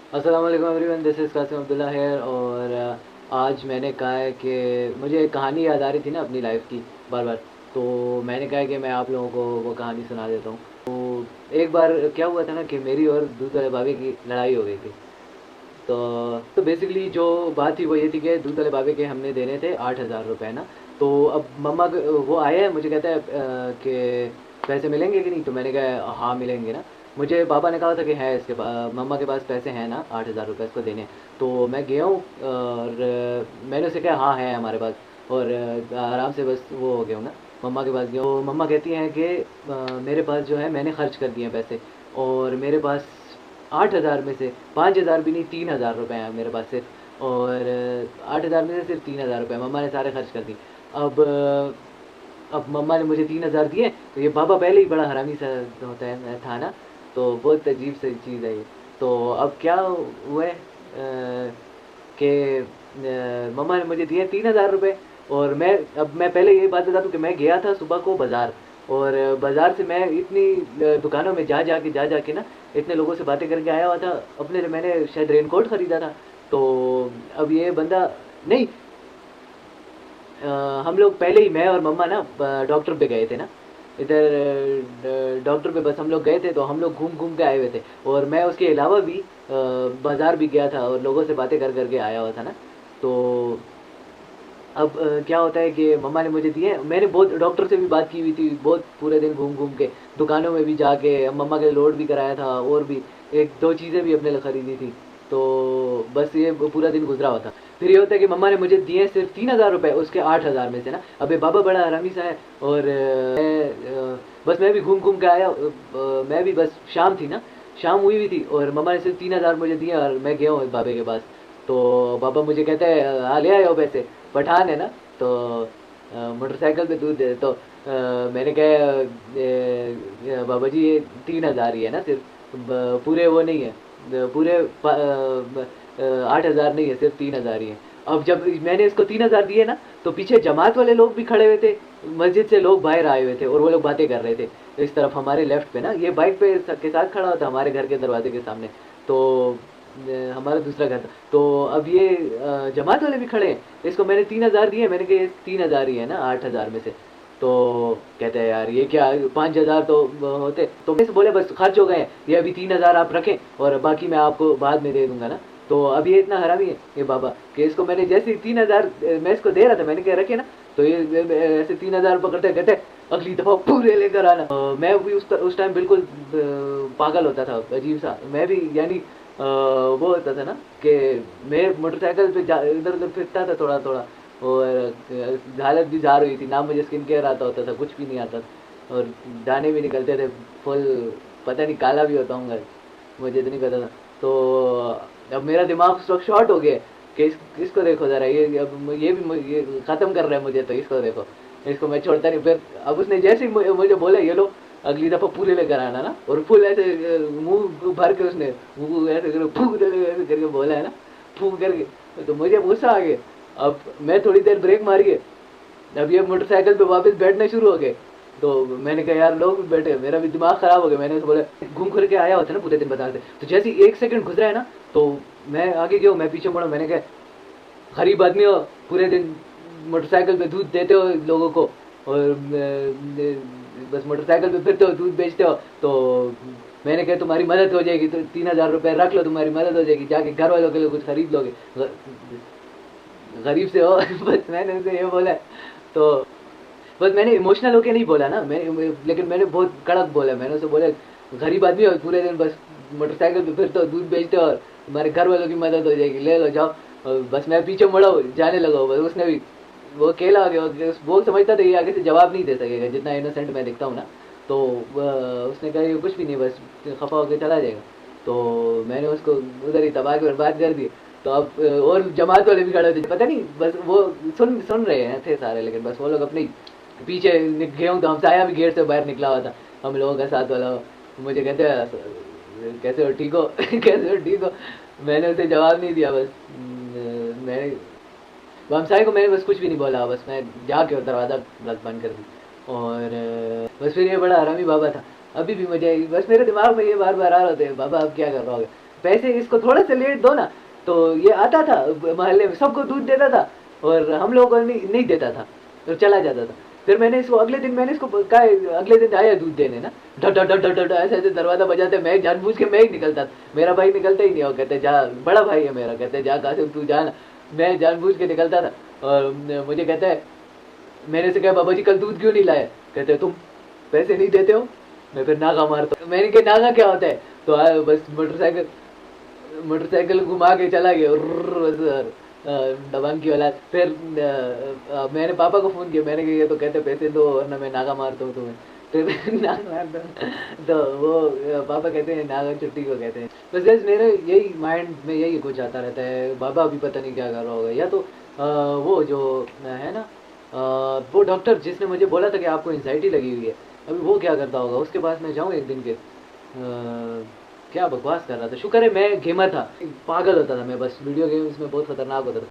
अस्सलाम वालेकुम everyone, this is Qasim Abdullah here. और आज मैंने कहा है कि मुझे एक कहानी याद आ रही थी ना अपनी लाइफ की बार बार। तो मैंने कहा है कि मैं आप लोगों को वो कहानी सुना देता हूँ। तो एक बार क्या हुआ था ना कि मेरी और दूध वाले भाभी की लड़ाई हो गई थी। तो बेसिकली जो बात थी वो ये थी कि दूध वाले बाबे के हमने देने थे 8,000 रुपये ना। तो अब वो आए हैं, मुझे कहता है कि पैसे मिलेंगे कि नहीं। तो मैंने कहा हाँ मिलेंगे ना। मुझे पापा ने कहा था कि है मम्मा के पास पैसे हैं ना 8,000 रुपये इसको देने हैं। तो मैं गया हूँ और मैंने उसे कहा हाँ है हमारे पास। और आराम से बस वो हो गया हूँ ना। मम्मा के पास गया, तो मम्मा कहती हैं कि मेरे पास जो है मैंने खर्च कर दिए हैं पैसे। और मेरे पास 8,000 में से 5,000 भी नहीं, 3,000 रुपये हैं मेरे पास सिर्फ। और 8,000 में से सिर्फ 3,000 रुपये मम्मा ने सारे खर्च कर दिए। अब अब मम्मा ने मुझे 3,000 दिए। तो ये पापा पहले ही बड़ा हरामी सा होता है था ना। तो बहुत अजीब सी चीज़ है ये। तो अब क्या हुआ है कि मम्मा ने मुझे दिए 3,000 रुपये। और मैं पहले ये बात बता दूँ कि मैं गया था सुबह को बाज़ार। और बाज़ार से मैं इतनी दुकानों में जा जा के ना इतने लोगों से बातें करके आया हुआ था। अपने लिए मैंने शायद रेनकोट ख़रीदा था। तो अब ये बंदा नहीं, हम लोग पहले ही मैं और मम्मा ना डॉक्टर पे गए थे ना इधर। डॉक्टर पे बस हम लोग गए थे, तो हम लोग घूम घूम के आए हुए थे। और मैं उसके अलावा भी बाज़ार भी गया था और लोगों से बातें कर करके आया हुआ था ना। तो अब क्या होता है कि मम्मा ने मुझे दिए। मैंने बहुत डॉक्टर से भी बात की हुई थी, बहुत पूरे दिन घूम घूम के दुकानों में भी जाके मम्मा के लोड भी कराया था। और भी एक दो चीज़ें भी अपने लिए ख़रीदी थी। तो बस ये पूरा दिन गुजरा हुआ था। फिर ये होता है कि मम्मा ने मुझे दिए सिर्फ 3,000 रुपये उसके 8,000 में से ना। अब ये बाबा बड़ा आरामी सा है। और बस मैं भी घूम घूम के आया। मैं भी बस शाम थी ना, शाम हुई हुई थी। और मम्मा ने सिर्फ 3,000 मुझे दिए और मैं गया हूँ बाबे के पास। तो बाबा मुझे कहते हैं हाँ ले आए हो पैसे, पठान है ना। तो मोटरसाइकिल पे दूध दे। तो मैंने कहा बाबा जी ये 3,000 ही है ना सिर्फ, पूरे वो नहीं है, पूरे 8,000 नहीं है, सिर्फ 3,000 ही है। अब जब मैंने इसको 3,000 दिए ना, तो पीछे जमात वाले लोग भी खड़े हुए थे। मस्जिद से लोग बाहर आए हुए थे और वो लोग बातें कर रहे थे। इस तरफ हमारे लेफ्ट पे ना ये बाइक पे के साथ खड़ा होता हमारे घर के दरवाजे के सामने। तो हमारा दूसरा घर था। तो अब ये जमात वाले भी खड़े हैं। इसको मैंने 3,000 दिए, मैंने कहा ये 3,000 ही है ना 8,000 में से। तो कहते हैं यार ये क्या, 5,000 तो होते। तो मैं बोले बस खर्च हो गए हैं, ये अभी 3,000 आप रखें और बाकी मैं आपको बाद में दे दूंगा ना। तो अब ये इतना हरामी है ये बाबा कि इसको मैंने जैसे ही 3,000 मैं इसको दे रहा था, मैंने कहा रखे ना। तो ये ऐसे 3,000 पकड़ते कहते अगली दफ़ा पूरे लेकर आना। मैं भी उस टाइम बिल्कुल पागल होता था, अजीब सा मैं भी यानी वो होता था ना कि मैं मोटरसाइकिल पे इधर उधर फिरता था थोड़ा थोड़ा। और हालत भी जार हुई थी ना, मुझे स्किन केयर आता होता था, कुछ भी नहीं आता था। और दाने भी निकलते थे फुल, पता नहीं काला भी होता हूँ, मुझे तो नहीं पता था। तो अब मेरा दिमाग उस वक्त शॉर्ट हो गया कि इसको देखो ज़रा, ये अब ये भी ये ख़त्म कर रहा है मुझे, तो इसको देखो, इसको मैं छोड़ता नहीं। फिर अब उसने जैसे ही मुझे बोला ये लो अगली दफ़ा पूरे लेकर आना ना, और फुल ऐसे मुंह भर के उसने मुंह ऐसे करके फूक दे ऐसे करके बोला है ना, फूक करके। तो मुझे गुस्सा आ गया। अब मैं थोड़ी देर ब्रेक मारी है, अब ये मोटरसाइकिल पे वापस बैठने शुरू हो गए। तो मैंने कहा यार लोग भी बैठे, मेरा भी दिमाग खराब हो गया। मैंने उसको बोला घूम फिर के आया होता है ना पूरे दिन बता से। तो जैसे ही 1 सेकंड गुजरा है ना, तो मैं आगे गया, मैं पीछे मुड़ा। मैंने कहा गरीब आदमी हो, पूरे दिन मोटरसाइकिल पे दूध देते हो लोगों को, और बस मोटरसाइकिल पे फिरते हो, दूध बेचते हो। तो मैंने कहा तुम्हारी मदद हो जाएगी, तो 3,000 रुपये रख लो, तुम्हारी मदद हो जाएगी, जाके घर वालों के लिए कुछ खरीद लोगे, गरीब से हो। बस मैंने उसे ये बोला। तो बस मैंने इमोशनल होके नहीं बोला ना लेकिन मैंने बहुत कड़क बोला। मैंने उसे बोला गरीब आदमी हो, पूरे दिन बस मोटरसाइकिल पे फिरते हो, दूध बेचते हो, और तुम्हारे घर वालों की मदद हो जाएगी, ले लो जाओ। और बस मैं पीछे मुड़ा जाने लगा। बस उसने भी वो अकेला आ गया, वो समझता था ये आगे से जवाब नहीं दे सकेगा, जितना इनोसेंट मैं दिखता हूँ ना। तो उसने कहा ये कुछ भी नहीं, बस खफा होकर चला जाएगा। तो मैंने उसको उधर ही तबाह कर बात कर दी। तो अब और जमात वाले भी खड़े थे, पता नहीं बस वो सुन सुन रहे हैं थे सारे, लेकिन बस वो लोग अपने पीछे गए हूँ। तो हमसाया भी गेट से बाहर निकला हुआ था, हम लोगों का साथ वाला। मुझे कहते हैं कैसे हो, ठीक हो? कैसे हो, ठीक हो? मैंने उसे जवाब नहीं दिया। बस मैंने हमसाए को मैंने बस कुछ भी नहीं बोला, बस मैं जाके और दरवाज़ा बंद कर दी। और बस फिर ये बड़ा हरामी बाबा था। अभी भी मुझे बस मेरे दिमाग में ये बार बार आ रहा था, बाबा अब क्या कर रहा होगा। पैसे इसको थोड़ा सा लेट दो ना। तो ये आता था मोहल्ले में, सबको दूध देता था और हम लोगों को नहीं देता था, तो चला जाता था। फिर मैंने इसको अगले दिन कहा, अगले दिन आया दूध देने ना, ढ ढ ढ ढ ढ ढ ऐसे ऐसे दरवाजा बजाते, मैं जानबूझ के मैं ही निकलता था, मेरा भाई निकलता ही नहीं। और कहते जा, बड़ा भाई है मेरा, कहते जा कासिम तू जा ना। मैं जानबूझ के निकलता था और मुझे कहता है, मैंने से कहा बाबा जी कल दूध क्यों नहीं लाया? कहते तुम पैसे नहीं देते हो। मैं फिर नागा मारता हूँ। मैंने कहा नागा क्या होता है? तो बस मोटरसाइकिल घुमा के चला गया, बस दबंग वाला। फिर मैंने पापा को फोन किया, मैंने कहा ये तो कहते पैसे दो वरना मैं नागा मारता हूँ तुम्हें। फिर नागा मारता हूँ तो वो पापा कहते हैं नागा छुट्टी को कहते हैं। बस जैसे मेरे यही माइंड में यही कुछ आता रहता है। बाबा अभी पता नहीं क्या कर रहा होगा, या तो वो जो है ना, वो डॉक्टर जिसने मुझे बोला था कि आपको एंजाइटी लगी हुई है, अभी वो क्या करता होगा। उसके पास मैं जाऊँ एक दिन के, क्या बकवास कर रहा था। शुक्र है मैं गेमर था, पागल होता था मैं, बस वीडियो गेम्स में बहुत खतरनाक होता था।